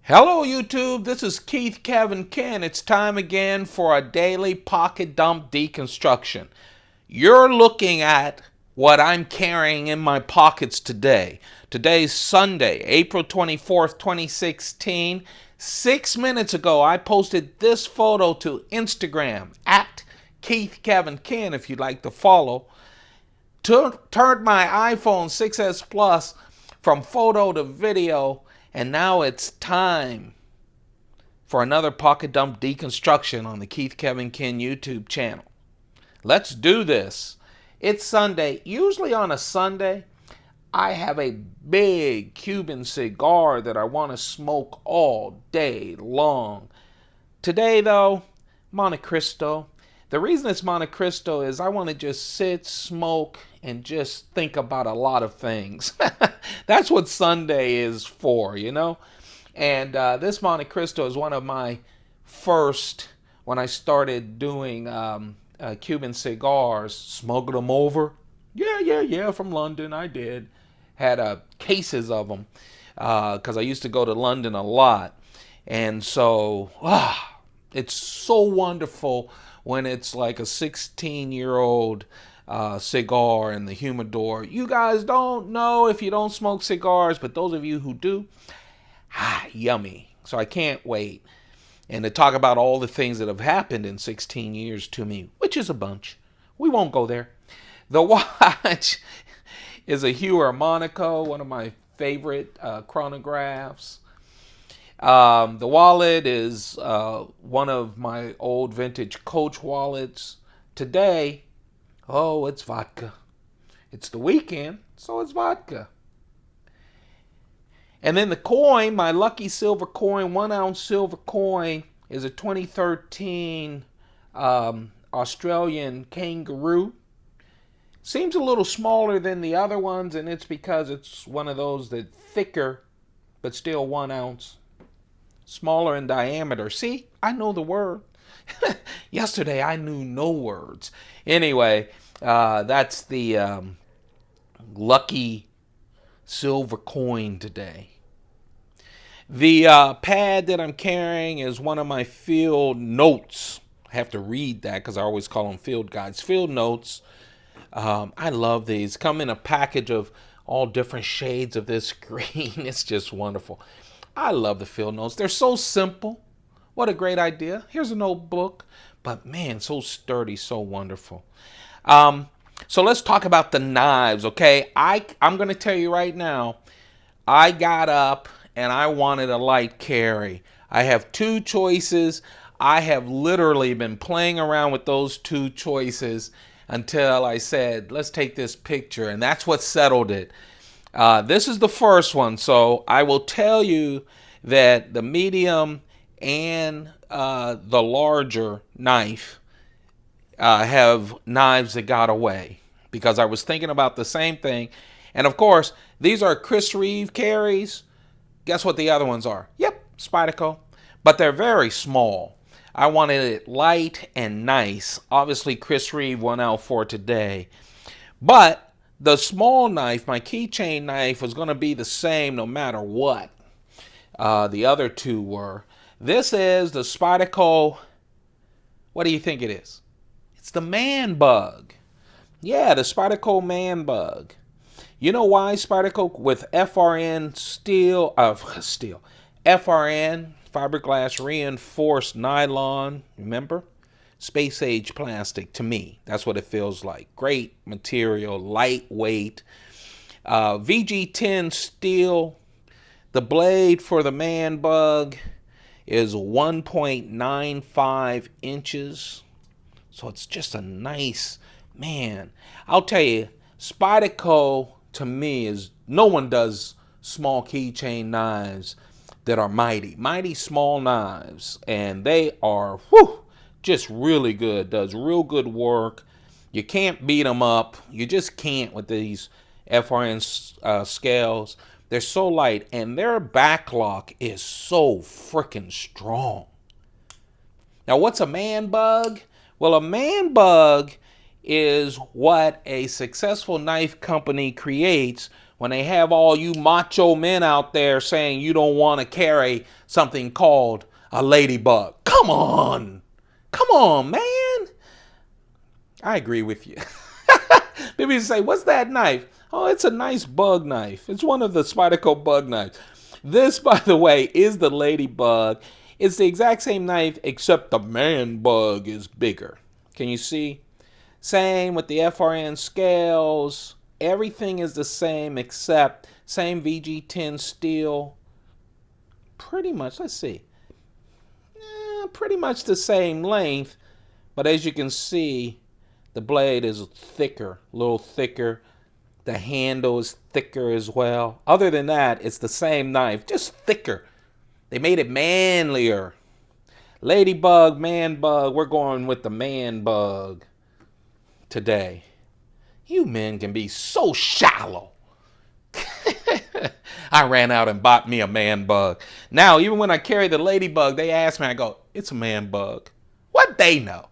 Hello YouTube, this is Keith Kevin Ken. It's time again for a daily pocket dump deconstruction. You're looking at what I'm carrying in my pockets today. Today's Sunday, April 24th, 2016. 6 minutes ago, I posted this photo to Instagram at Keith Kevin Ken if you'd like to follow. Turned my iPhone 6S Plus from photo to video, and now it's time for another pocket dump deconstruction on the Keith Kevin Ken YouTube channel. Let's do this. It's Sunday. Usually on a Sunday, I have a big Cuban cigar that I want to smoke all day long. Today, though, Monte Cristo. The reason it's Monte Cristo is I want to just sit, smoke, and just think about a lot of things. That's what Sunday is for, you know? And this Monte Cristo is one of my first, when I started doing Cuban cigars, smuggled them over. Yeah, from London, I did. Had cases of them because I used to go to London a lot. And so, it's so wonderful when it's like a 16-year-old cigar in the humidor. You guys don't know if you don't smoke cigars, but those of you who do, yummy. So I can't wait. And to talk about all the things that have happened in 16 years to me, which is a bunch. We won't go there. The watch is a Hue Harmonico, one of my favorite chronographs. The wallet is one of my old vintage Coach wallets. Today, it's vodka. It's the weekend, so it's vodka. And then the coin, my lucky silver coin, 1 ounce silver coin, is a 2013 Australian kangaroo. Seems a little smaller than the other ones, and it's because it's one of those that thicker, but still 1 ounce. Smaller in diameter. See, I know the word. Yesterday I knew no words. Anyway, that's the lucky silver coin today. The pad that I'm carrying is one of my field notes. I have to read that because I always call them field guides. Field notes. I love these. Come in a package of all different shades of this green. It's just wonderful. I love the field notes. They're so simple. What a great idea. Here's a notebook. But man, so sturdy, so wonderful. So let's talk about the knives, okay? I'm going to tell you right now, I got up and I wanted a light carry. I have two choices. I have literally been playing around with those two choices until I said, let's take this picture. And that's what settled it. This is the first one, so I will tell you that the medium and the larger knife have knives that got away because I was thinking about the same thing. And of course, these are Chris Reeve carries. Guess what the other ones are? Yep, Spyderco. But they're very small. I wanted it light and nice. Obviously, Chris Reeve went out for today. But the small knife, my keychain knife, was going to be the same no matter what. The other two were. This is the Spyderco. What do you think it is? It's the Man Bug. Yeah, the Spyderco Man Bug. You know why Spyderco with FRN FRN, fiberglass reinforced nylon, remember? Space age plastic to me. That's what it feels like. Great material, lightweight. VG10 steel. The blade for the Man Bug is 1.95 inches. So it's just a nice, man. I'll tell you, Spyderco to me is, no one does small keychain knives that are mighty small knives. And they are, just really good. Does real good work. You can't beat them up. You just can't with these FRN scales. They're so light, and their backlock is so freaking strong. Now, what's a Man Bug? Well, a Man Bug is what a successful knife company creates when they have all you macho men out there saying you don't want to carry something called a ladybug. Come on. Come on, man. I agree with you. People say, what's that knife? Oh, it's a nice bug knife. It's one of the Spyderco bug knives. This, by the way, is the ladybug. It's the exact same knife, except the man bug is bigger. Can you see? Same with the FRN scales. Everything is the same except same VG10 steel. Pretty much, let's see. Pretty much the same length. But as you can see, the blade is thicker, a little thicker. The handle is thicker as well. Other than that, it's the same knife, just thicker. They made it manlier. Ladybug, man bug. We're going with the man bug today. You men can be so shallow. I ran out and bought me a man bug. Now, even when I carry the ladybug, they ask me, I go, it's a man bug. What they know?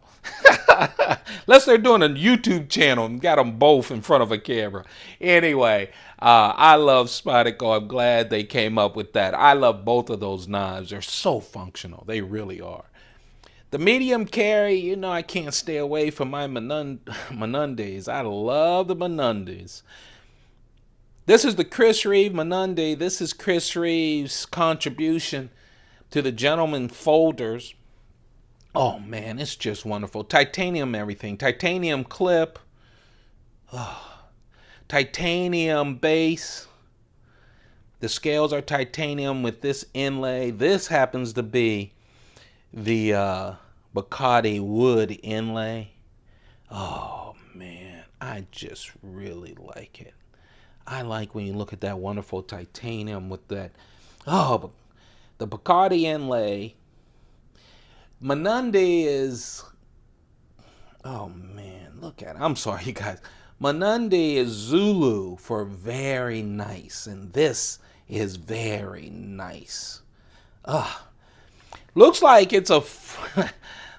Unless they're doing a YouTube channel and got them both in front of a camera. Anyway, I love Spyderco. I'm glad they came up with that. I love both of those knives. They're so functional. They really are. The medium carry, you know, I can't stay away from my Mnandis. I love the Mnandis. This is the Chris Reeve Mnandi. This is Chris Reeve's contribution to the gentleman folders. Oh, man, it's just wonderful. Titanium everything. Titanium clip. Oh, titanium base. The scales are titanium with this inlay. This happens to be the Bacardi wood inlay. Oh, man, I just really like it. I like when you look at that wonderful titanium with that. Oh, the Bacardi inlay. Mnandi is, oh man, look at it. I'm sorry, you guys. Mnandi is Zulu for very nice, and this is very nice. Looks like it's a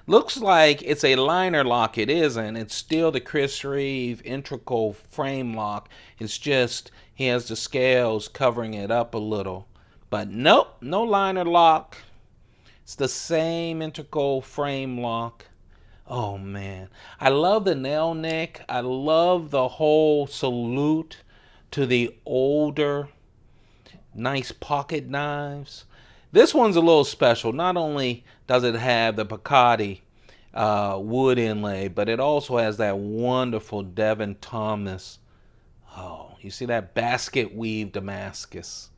looks like it's a liner lock. It isn't. It's still the Chris Reeve integral frame lock. It's just he has the scales covering it up a little. But nope, no liner lock. It's the same integral frame lock. Oh, man. I love the nail nick. I love the whole salute to the older, nice pocket knives. This one's a little special. Not only does it have the Bacardi wood inlay, but it also has that wonderful Devin Thomas. Oh, you see that basket weave Damascus.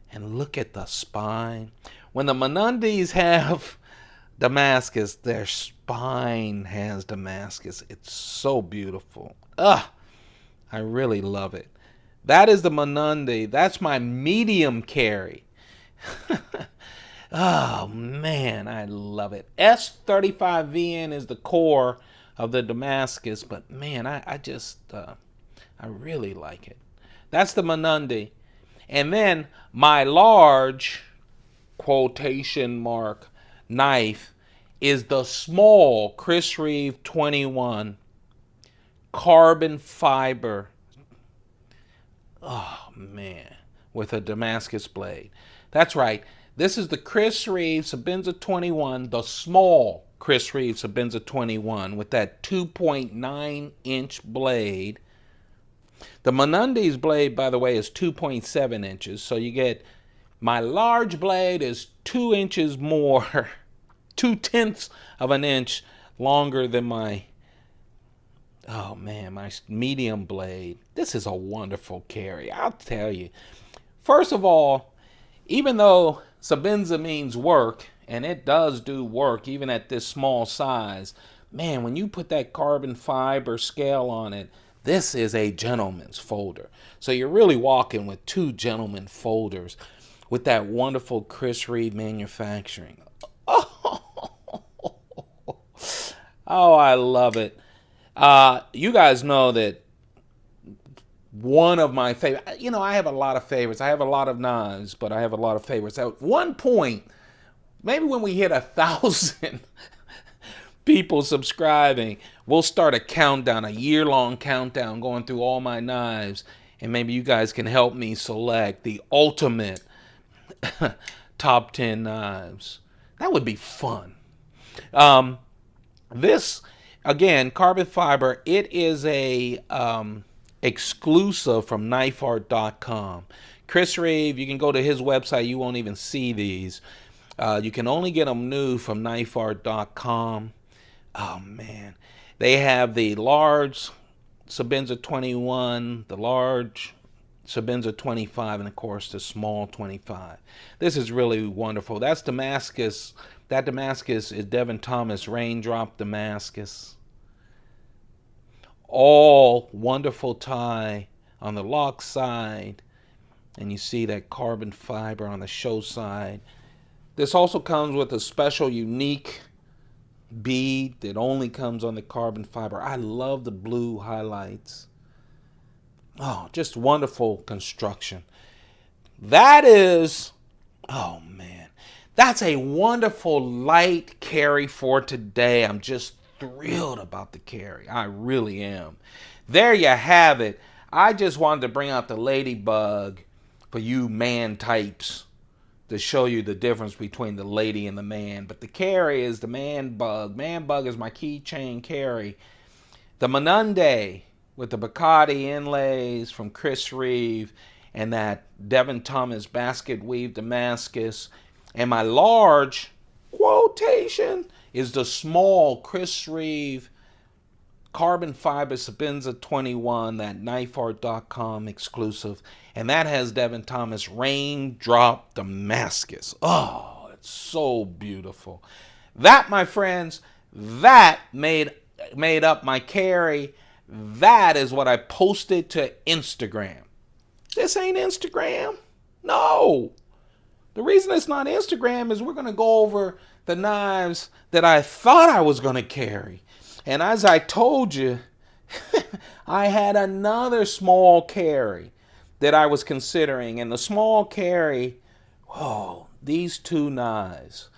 And look at the spine. When the Mnandis have Damascus, their spine has Damascus. It's so beautiful. I really love it. That is the Mnandi. That's my medium carry. Oh, man, I love it. S110V is the core of the Damascus, but, man, I really like it. That's the Mnandi. And then my large, quotation mark, knife is the small Chris Reeve 21 carbon fiber. Oh, man, with a Damascus blade. That's right. This is the Chris Reeve Sebenza 21, the small Chris Reeve Sebenza 21 with that 2.9-inch blade. The Mnandi's blade, by the way, is 2.7 inches. So you get, my large blade is 2 inches more, 2/10 of an inch longer than my, oh man, my medium blade. This is a wonderful carry, I'll tell you. First of all, even though Sebenza means work, and it does do work even at this small size, man, when you put that carbon fiber scale on it, this is a gentleman's folder. So you're really walking with two gentleman folders with that wonderful Chris Reeve manufacturing. Oh, I love it. You guys know that one of my favorites, you know, I have a lot of favorites. I have a lot of knives, but I have a lot of favorites. At one point, maybe when we hit 1,000 people subscribing, we'll start a countdown, a year-long countdown, going through all my knives. and maybe you guys can help me select the ultimate top 10 knives. That would be fun. This, again, carbon fiber, it is a exclusive from knifeart.com. Chris Reeve, you can go to his website, you won't even see these. You can only get them new from knifeart.com. Oh man, they have the large Sebenza 21, the large Sebenza 25, and of course the small 25. This is really wonderful. That's Damascus. That Damascus is Devin Thomas Raindrop Damascus. All wonderful tie on the lock side, and you see that carbon fiber on the show side. This also comes with a special unique bead that only comes on the carbon fiber. I love the blue highlights. Oh, just wonderful construction. That is, oh man, that's a wonderful light carry for today. I'm just thrilled about the carry. I really am. There you have it. I just wanted to bring out the ladybug for you man types to show you the difference between the lady and the man. But the carry is the man bug. Man bug is my keychain carry. The Mnandi with the Bacardi inlays from Chris Reeve and that Devin Thomas basket weave Damascus. And my large quotation is the small Chris Reeve carbon fiber Sebenza 21, that knifeart.com exclusive. And that has Devin Thomas Raindrop Damascus. Oh, it's so beautiful. That, my friends, that made up my carry. That is what I posted to Instagram. This ain't Instagram. No. The reason it's not Instagram is we're going to go over the knives that I thought I was going to carry. And as I told you, I had another small carry that I was considering. And the small carry, oh, these two knives.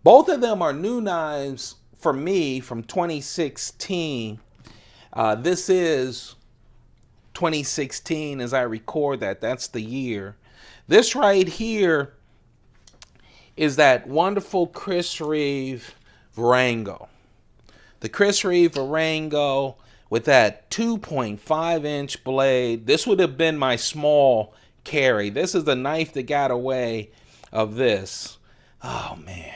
Both of them are new knives for me from 2016. This is 2016 as I record that. That's the year. This right here is that wonderful Chris Reeve Vrango. The Chris Reeve Vrango with that 2.5 inch blade. This would have been my small carry. This is the knife that got away of this. Oh man.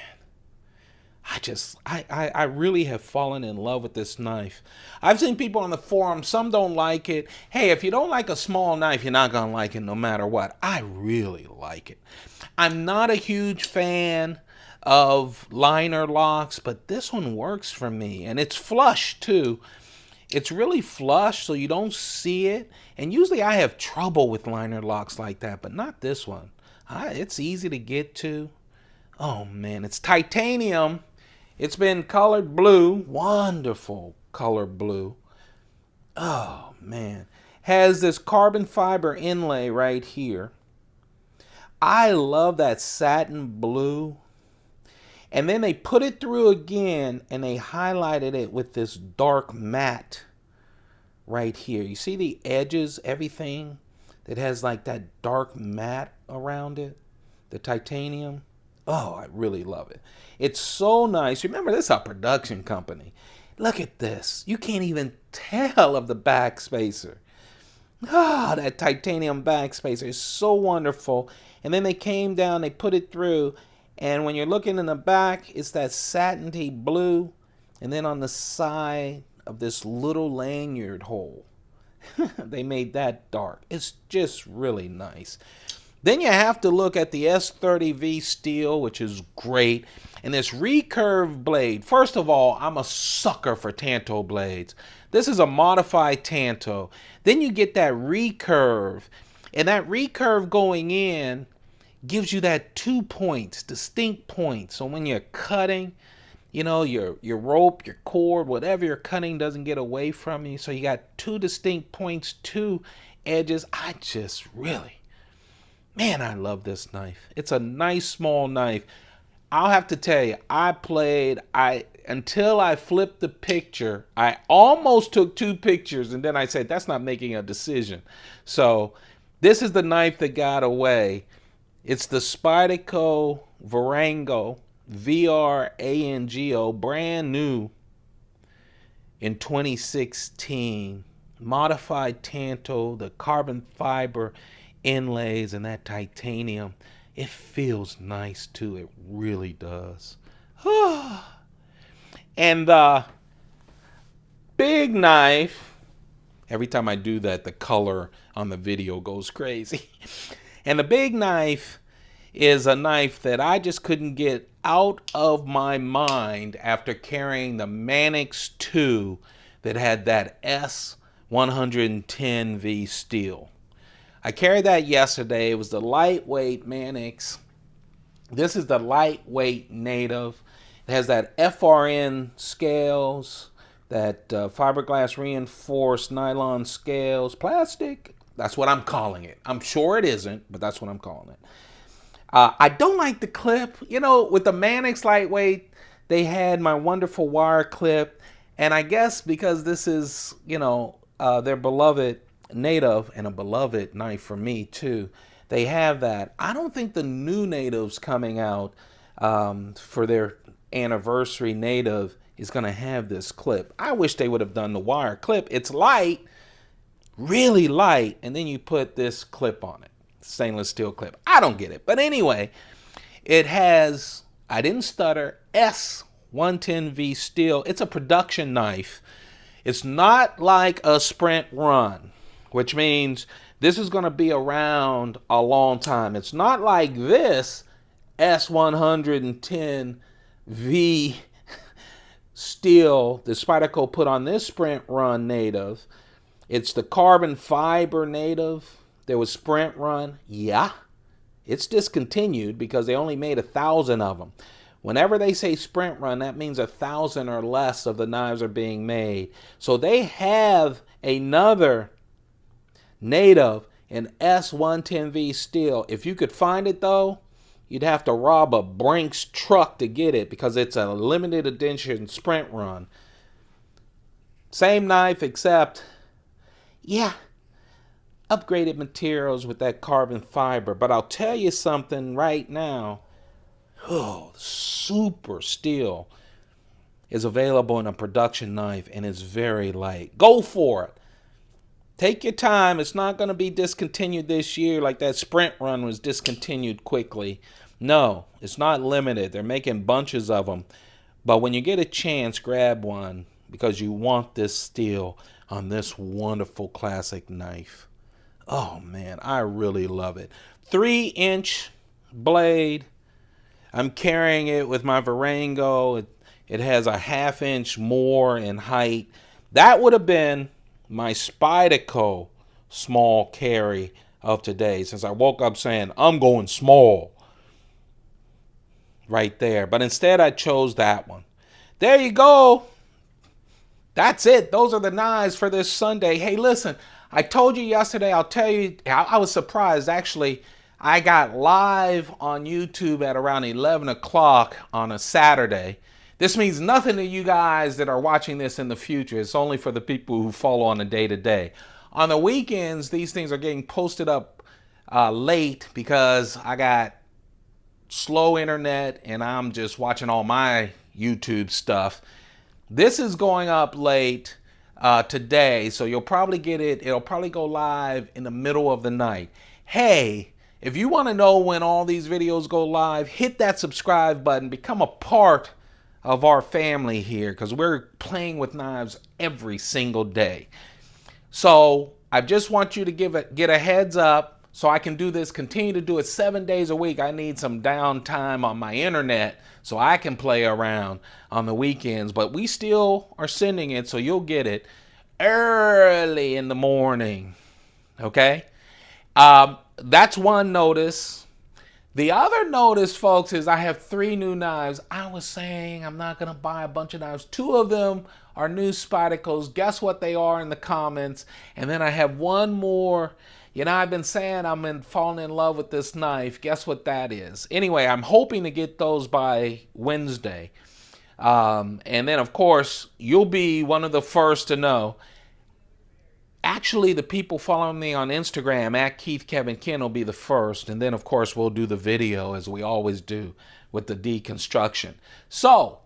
I really have fallen in love with this knife. I've seen people on the forum, some don't like it. Hey, if you don't like a small knife, you're not gonna like it no matter what. I really like it. I'm not a huge fan of liner locks, but this one works for me. And it's flush too. It's really flush so you don't see it. And usually I have trouble with liner locks like that, but not this one. It's easy to get to. Oh man, it's titanium. It's been colored blue. Wonderful color blue. Oh man. Has this carbon fiber inlay right here. I love that satin blue. And then they put it through again and they highlighted it with this dark matte right here. You see the edges, everything that has like that dark matte around it? The titanium. Oh, I really love it. It's so nice. Remember, this is a production company. Look at this. You can't even tell of the backspacer. Ah, that titanium backspacer is so wonderful. And then they came down, they put it through, and when you're looking in the back, it's that satiny blue. And then on the side of this little lanyard hole, they made that dark. It's just really nice. Then you have to look at the S110V steel, which is great. And this recurve blade. First of all, I'm a sucker for Tanto blades. This is a modified Tanto. Then you get that recurve. And that recurve going in gives you that 2 points, distinct points. So when you're cutting, you know, your rope, your cord, whatever you're cutting doesn't get away from you. So you got 2 distinct points, 2 edges. I just really... Man, I love this knife. It's a nice small knife. I'll have to tell you, until I flipped the picture, I almost took 2 pictures and then I said, that's not making a decision. So this is the knife that got away. It's the Spyderco Vrango, Vrango, brand new in 2016. Modified tanto, the carbon fiber inlays and that titanium. It feels nice too, it really does. And the big knife, every time I do that, the color on the video goes crazy. And the big knife is a knife that I just couldn't get out of my mind after carrying the Manix 2 that had that S110V steel. I carried that yesterday. It was the lightweight Manix. This is the lightweight native. It has that FRN scales, that fiberglass reinforced nylon scales, plastic. That's what I'm calling it. I'm sure it isn't, but that's what I'm calling it. I don't like the clip. You know, with the Manix lightweight, they had my wonderful wire clip. And I guess because this is, you know, their beloved native and a beloved knife for me too, they have that. I don't think the new natives coming out for their anniversary native is going to have this clip. I wish they would have done the wire clip. It's light, really light, and then you put this clip on it, stainless steel clip. I don't get it. But anyway, it has, I didn't stutter, S110V steel. It's a production knife. It's not like a sprint run, which means this is going to be around a long time. It's not like this S110V steel the Spyderco put on this sprint run native. It's the carbon fiber native. There was sprint run. Yeah, it's discontinued because they only made 1,000 of them. Whenever they say sprint run, that means 1,000 or less of the knives are being made. So they have another native in S110V steel. If you could find it though, you'd have to rob a Brinks truck to get it because it's a limited edition sprint run. Same knife except, yeah, upgraded materials with that carbon fiber. But I'll tell you something right now. Oh, super steel is available in a production knife and it's very light. Go for it. Take your time. It's not going to be discontinued this year like that sprint run was discontinued quickly. No, it's not limited. They're making bunches of them. But when you get a chance, grab one because you want this steel on this wonderful classic knife. Oh man, I really love it. 3-inch blade. I'm carrying it with my Vrango. It has a 1/2 inch more in height. That would have been my Spyderco small carry of today, since I woke up saying, I'm going small. Right there. But instead I chose that one. There you go. That's it. Those are the knives for this Sunday. Hey, listen, I told you yesterday, I'll tell you, I was surprised actually. I got live on YouTube at around 11 o'clock on a Saturday. This means nothing to you guys that are watching this in the future. It's only for the people who follow on a day-to-day. On the weekends, these things are getting posted up late because I got slow internet and I'm just watching all my YouTube stuff. This is going up late today, so you'll probably get it. It'll probably go live in the middle of the night. Hey, if you want to know when all these videos go live, hit that subscribe button. Become a part of our family here because we're playing with knives every single day. So I just want you to get a heads up so I can do this, continue to do it 7 days a week. I need some downtime on my internet so I can play around on the weekends. But we still are sending it, so you'll get it early in the morning. Okay? That's one notice. The other notice, folks, is I have 3 new knives. I was saying I'm not going to buy a bunch of knives. 2 of them are new Spydercos. Guess what they are in the comments. And then I have one more You know, I've been saying falling in love with this knife. Guess what that is? Anyway, I'm hoping to get those by Wednesday. And then, of course, you'll be one of the first to know. Actually, the people following me on Instagram at Keith Kevin Ken will be the first. And then, of course, we'll do the video as we always do with the deconstruction. So,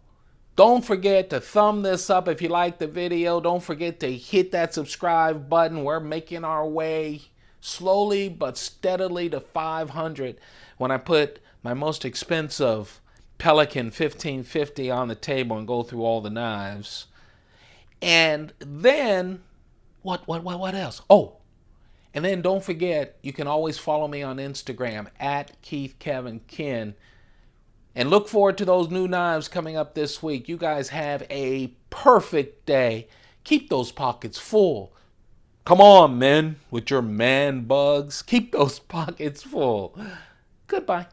don't forget to thumb this up if you like the video. Don't forget to hit that subscribe button. We're making our way slowly but steadily to 500 when I put my most expensive Pelican 1550 on the table and go through all the knives. And then, what else? Oh, and then don't forget, you can always follow me on Instagram at Keith Kevin Ken. And look forward to those new knives coming up this week. You guys have a perfect day. Keep those pockets full. Come on, men, with your man bugs. Keep those pockets full. Goodbye.